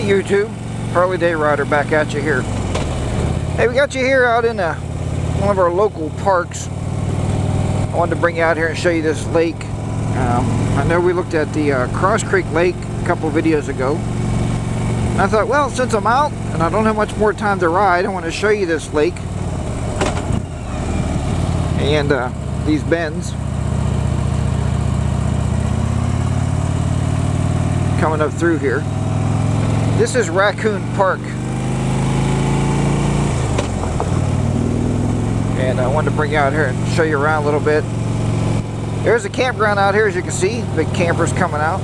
YouTube, Harley Day Rider back at you here. Hey, we got you here out in one of our local parks. I wanted to bring you out here and show you this lake. I know we looked at the Cross Creek Lake a couple videos ago. And I thought, well, since I'm out and I don't have much more time to ride, I want to show you this lake and these bends coming up through here. This is Racoon Park, and I wanted to bring you out here and show you around a little bit. There's a campground out here, as you can see, big campers coming out,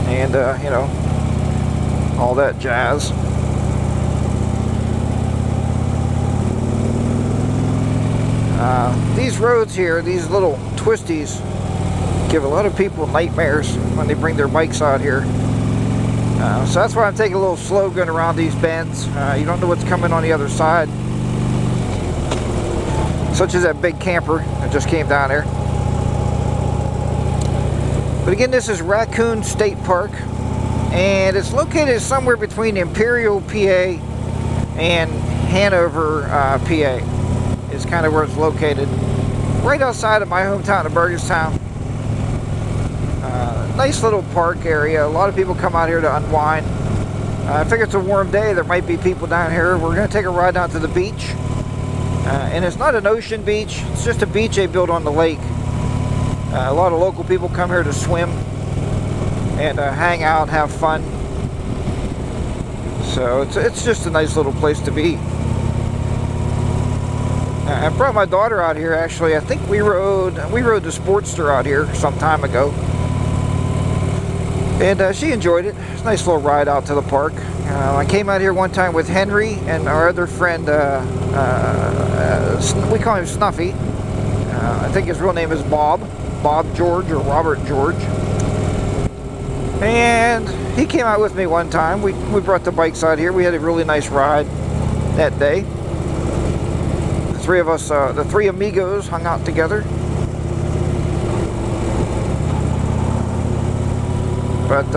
and you know, all that jazz. These roads here, these little twisties, give a lot of people nightmares when they bring their bikes out here. So that's why I'm taking a little slow going around these bends. You don't know what's coming on the other side. Such as that big camper that just came down there. But again, this is Racoon State Park, and it's located somewhere between Imperial, PA and Hanover, PA. Is kind of where it's located. Right outside of my hometown of Burgestown. Nice little park area. A lot of people come out here to unwind. I figure it's a warm day. There might be people down here. We're going to take a ride down to the beach. And it's not an ocean beach. It's just a beach they built on the lake. A lot of local people come here to swim and hang out, have fun. So it's just a nice little place to be. I brought my daughter out here, actually. I think we rode the Sportster out here some time ago. And she enjoyed it. It's a nice little ride out to the park. I came out here one time with Henry and our other friend, we call him Snuffy. I think his real name is Bob George or Robert George. And he came out with me one time. We brought the bikes out here. We had a really nice ride that day. The three of us, the three amigos, hung out together. But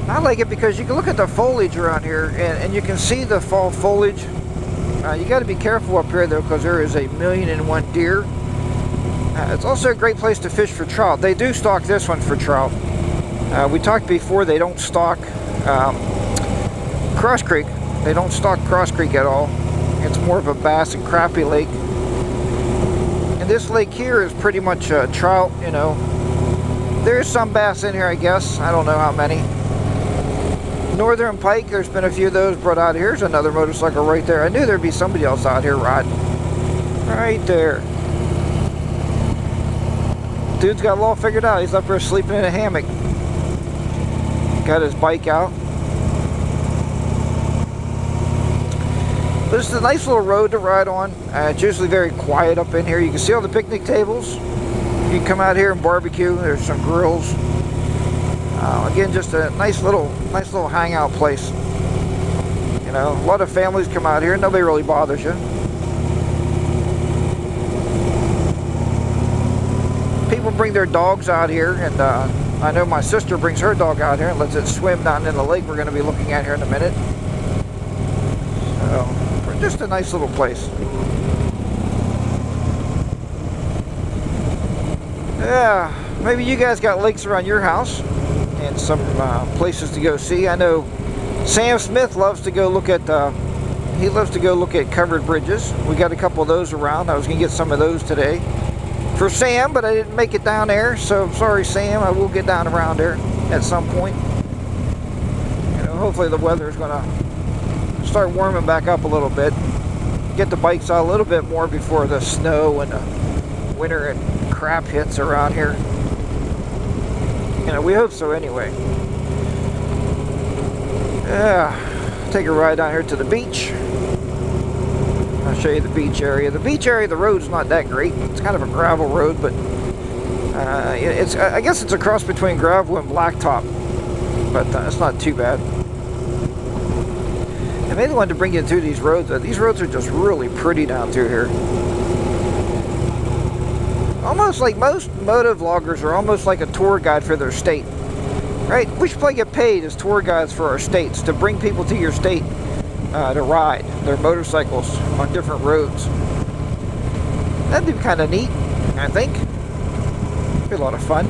I like it because you can look at the foliage around here and you can see the fall foliage. You got to be careful up here though, because there is 1,000,001 deer. It's also a great place to fish for trout. They do stock this one for trout. We talked before, they don't stock Cross Creek. They don't stock Cross Creek at all. It's more of a bass and crappie lake. And this lake here is pretty much trout, you know. There's some bass in here, I guess. I don't know how many. Northern pike, there's been a few of those brought out here. Here's another motorcycle right there. I knew there'd be somebody else out here riding. Right there. Dude's got it all figured out. He's up there sleeping in a hammock. Got his bike out. But it's a nice little road to ride on. It's usually very quiet up in here. You can see all the picnic tables. You can come out here and barbecue. There's some grills. Again, just a nice little hangout place. You know, a lot of families come out here. Nobody really bothers you. People bring their dogs out here, and I know my sister brings her dog out here and lets it swim down in the lake we're going to be looking at here in a minute. So, just a nice little place. Yeah, maybe you guys got lakes around your house and some places to go see. I know Sam Smith loves to go look at covered bridges. We got a couple of those around. I was going to get some of those today for Sam, but I didn't make it down there, so sorry Sam. I will get down around there at some point. You know, hopefully the weather is going to start warming back up a little bit. Get the bikes out a little bit more before the snow and the winter and crap hits around here. You know, we hope so anyway. Yeah, take a ride down here to the beach. I'll show you the beach area. The beach area, the road's not that great. It's kind of a gravel road, but I guess it's a cross between gravel and blacktop, but it's not too bad. I mainly wanted to bring you through these roads. These roads are just really pretty down through here. Almost like most moto vloggers are almost like a tour guide for their state. Right? We should probably get paid as tour guides for our states to bring people to your state to ride their motorcycles on different roads. That'd be kind of neat, I think. Be a lot of fun.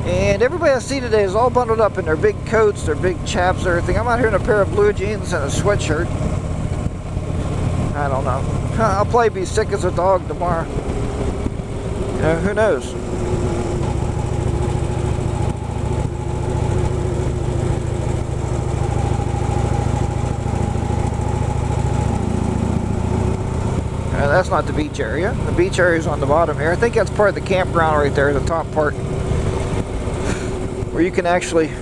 And everybody I see today is all bundled up in their big coats, their big chaps, everything. I'm out here in a pair of blue jeans and a sweatshirt. I don't know. I'll probably be sick as a dog tomorrow. You know, who knows? That's not the beach area. The beach area is on the bottom here. I think that's part of the campground right there, the top part, where you can actually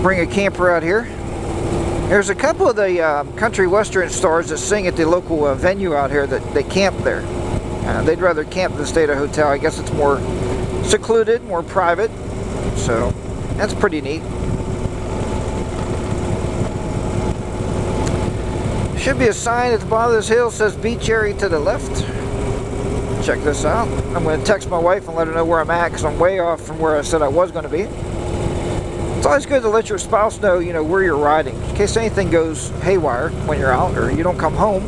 bring a camper out here. There's a couple of the country western stars that sing at the local venue out here that they camp there. They'd rather camp than stay at a hotel. I guess it's more secluded, more private. So that's pretty neat. Should be a sign at the bottom of this hill that says beach area to the left. Check this out. I'm going to text my wife and let her know where I'm at because I'm way off from where I said I was going to be. It's always good to let your spouse know, you know, where you're riding in case anything goes haywire when you're out or you don't come home.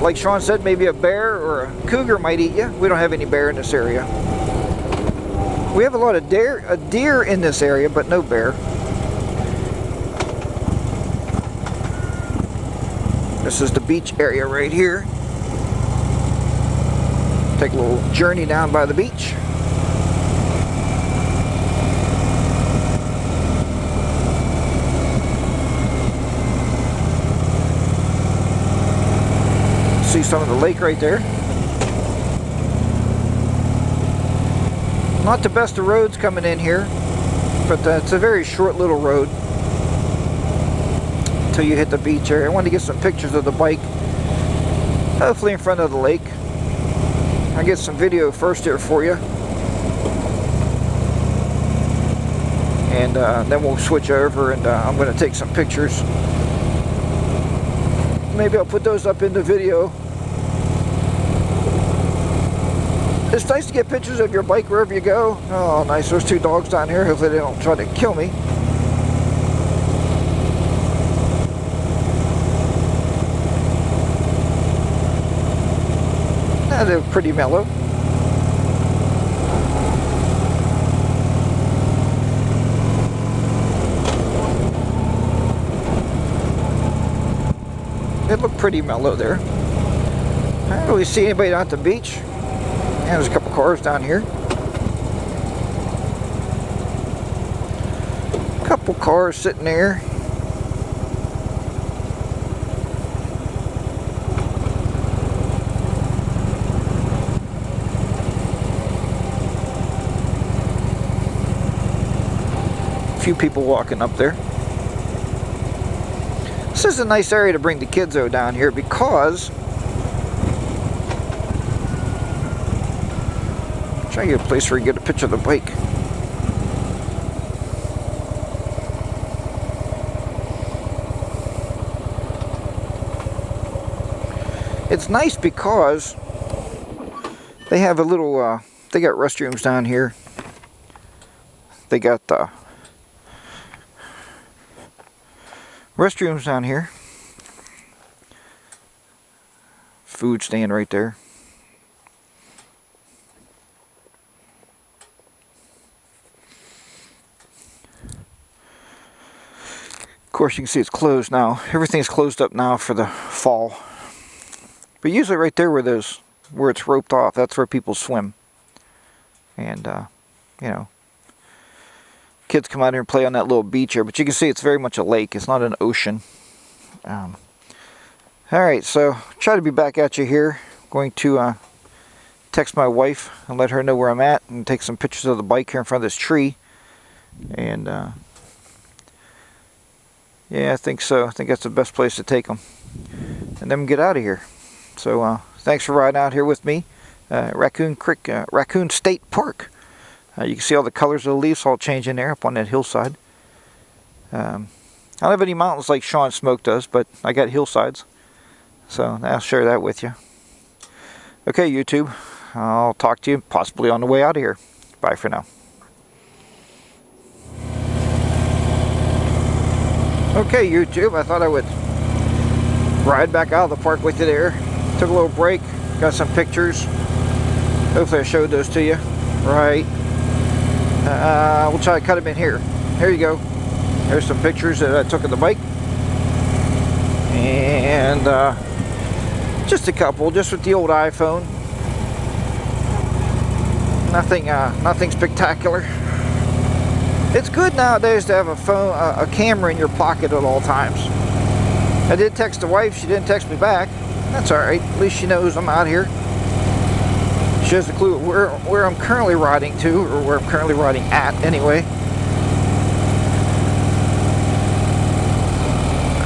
Like Sean said, maybe a bear or a cougar might eat you. We don't have any bear in this area. We have a lot of deer in this area, but no bear. This is the beach area right here. Take a little journey down by the beach. See some of the lake right there. Not the best of roads coming in here, but it's a very short little road until you hit the beach area. I wanted to get some pictures of the bike, hopefully in front of the lake. I'll get some video first here for you, and then we'll switch over and I'm going to take some pictures. Maybe I'll put those up in the video. It's nice to get pictures of your bike wherever you go. Oh, nice. There's two dogs down here. Hopefully they don't try to kill me. They're pretty mellow. They look pretty mellow there. I don't really see anybody down at the beach. And there's a couple cars down here. A couple cars sitting there. Few people walking up there. This is a nice area to bring the kids down here because try to get a place where you get a picture of the bike. It's nice because they have a little they got restrooms down here. They got restrooms down here. Food stand right there. Of course, you can see it's closed now. Everything's closed up now for the fall. But usually right there where it's roped off, that's where people swim. And you know, kids come out here and play on that little beach here, but you can see it's very much a lake. It's not an ocean. Alright, so try to be back at you here. Going to text my wife and let her know where I'm at and take some pictures of the bike here in front of this tree. And yeah, I think so. I think that's the best place to take them. And then get out of here. So thanks for riding out here with me. Racoon Creek, Racoon State Park. You can see all the colors of the leaves all changing there up on that hillside. I don't have any mountains like Sean Smoke does, but I got hillsides. So I'll share that with you. Okay, YouTube. I'll talk to you possibly on the way out of here. Bye for now. Okay, YouTube, I thought I would ride back out of the park with you there. Took a little break, got some pictures. Hopefully I showed those to you. Right. We'll try to cut them in here. Here you go. There's some pictures that I took of the bike. And just a couple, just with the old iPhone. Nothing spectacular. It's good nowadays to have a phone, a camera in your pocket at all times. I did text the wife, she didn't text me back. That's alright, at least she knows I'm out here. She has a clue where I'm currently riding to, or where I'm currently riding at anyway.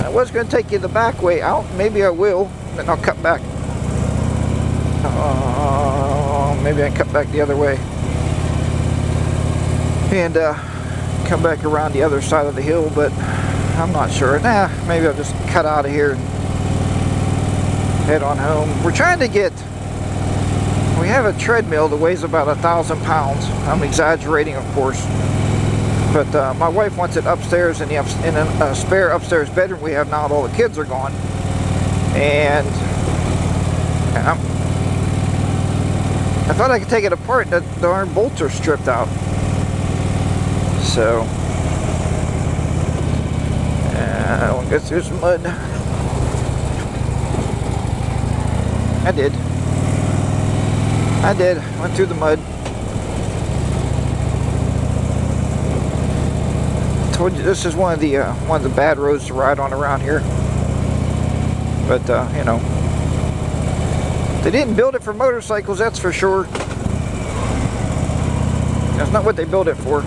I was going to take you the back way out, maybe I will, then I'll cut back. Maybe I can cut back the other way. And come back around the other side of the hill, but I'm not sure. Nah, maybe I'll just cut out of here and head on home. We're trying to get, we have a treadmill that weighs about 1,000 pounds. I'm exaggerating, of course. But my wife wants it upstairs in a spare upstairs bedroom we have now that all the kids are gone. And I thought I could take it apart, the darn bolts are stripped out. So, I want to go through some mud. I did. Went through the mud. I told you this is one of the bad roads to ride on around here. But you know, they didn't build it for motorcycles, that's for sure. That's not what they built it for.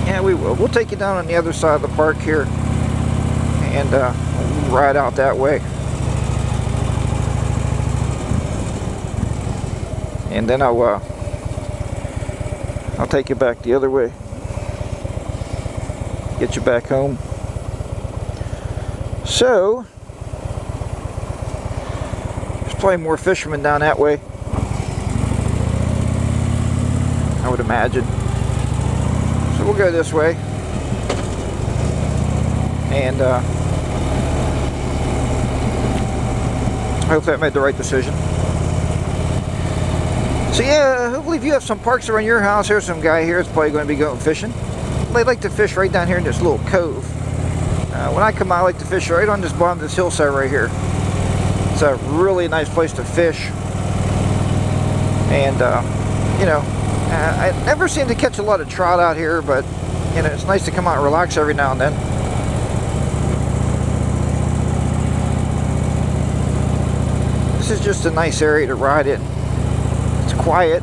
Yeah, we will. We'll take you down on the other side of the park here and ride out that way. And then I'll take you back the other way. Get you back home. So, there's probably more fishermen down that way, I would imagine. So we'll go this way. And hopefully I made the right decision. So yeah, hopefully if you have some parks around your house, there's some guy here that's probably going to be going fishing. They like to fish right down here in this little cove. When I come out, I like to fish right on this bottom of this hillside right here. It's a really nice place to fish. And, you know, I never seem to catch a lot of trout out here, but, you know, it's nice to come out and relax every now and then. This is just a nice area to ride in. It's quiet.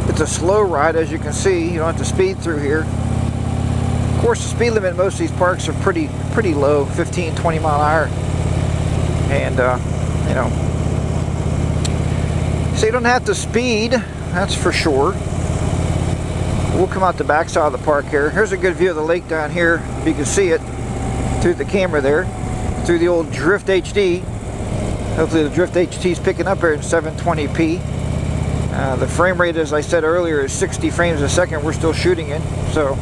It's a slow ride, as you can see. You don't have to speed through here. Of course, the speed limit in most of these parks are pretty low, 15, 20 mile an hour. And, you know, so you don't have to speed, that's for sure. We'll come out the back side of the park here. Here's a good view of the lake down here, if you can see it through the camera there, through the old Drift HD. Hopefully the Drift HD is picking up here in 720p. The frame rate, as I said earlier, is 60 frames a second we're still shooting in. So,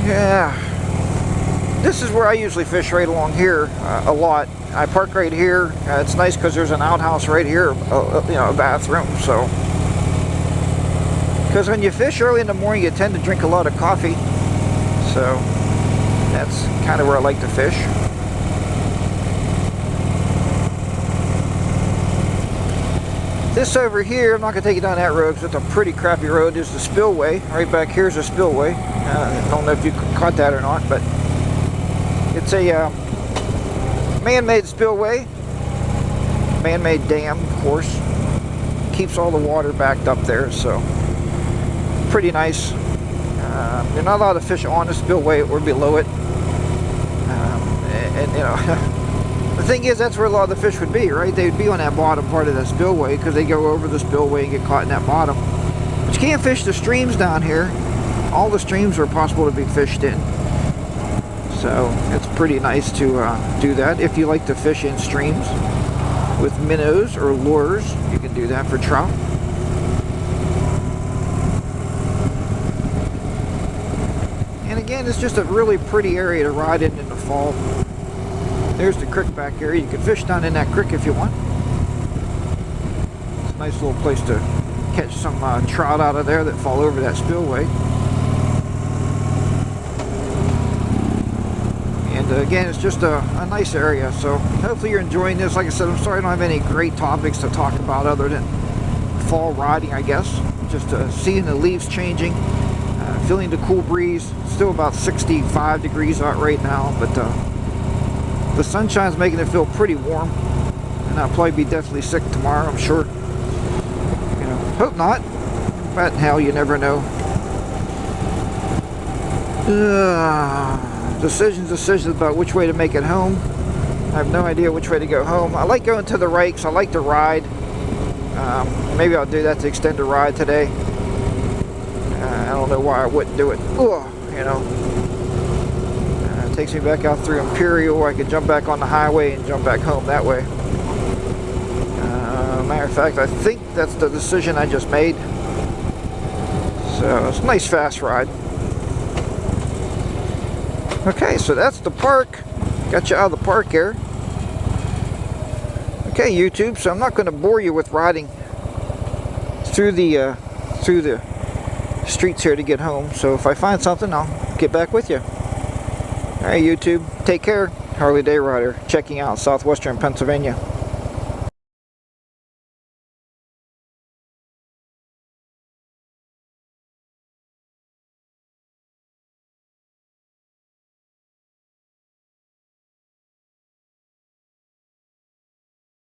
yeah. This is where I usually fish, right along here a lot. I park right here. It's nice because there's an outhouse right here, you know, a bathroom. So, because when you fish early in the morning, you tend to drink a lot of coffee. So, that's kind of where I like to fish. This over here, I'm not going to take you down that road because it's a pretty crappy road. There's the spillway. Right back here is a spillway. I don't know if you caught that or not, but it's a man-made spillway. Man-made dam, of course. Keeps all the water backed up there, so pretty nice. You're not allowed to fish on the spillway or below it. And you know, the thing is, that's where a lot of the fish would be, right? They would be on that bottom part of the spillway because they go over the spillway and get caught in that bottom. But you can't fish the streams down here. All the streams are possible to be fished in. So it's pretty nice to do that if you like to fish in streams. with minnows or lures. You can do that for trout. And again, it's just a really pretty area to ride in the fall. There's the creek back here. You can fish down in that creek if you want. It's a nice little place to catch some trout out of there that fall over that spillway. And again, it's just a nice area. So hopefully you're enjoying this. Like I said, I'm sorry I don't have any great topics to talk about other than fall riding, I guess. Just seeing the leaves changing. Feeling the cool breeze. Still about 65 degrees out right now, but the sunshine's making it feel pretty warm, and I'll probably be deathly sick tomorrow, I'm sure. You know, hope not, but hell, you never know. Decisions about which way to make it home. I have no idea which way to go home. I like going to the right because I like to ride. Maybe I'll do that to extend the ride today. I don't know why I wouldn't do it. Ugh, you know, it takes me back out through Imperial. I could jump back on the highway and jump back home that way. Matter of fact, I think that's the decision I just made. So it's a nice fast ride. Okay, so that's the park. Got you out of the park here. Okay, YouTube. So I'm not going to bore you with riding through the streets here to get home. So if I find something, I'll get back with you. Alright, YouTube, take care. Harley Day Rider checking out southwestern Pennsylvania.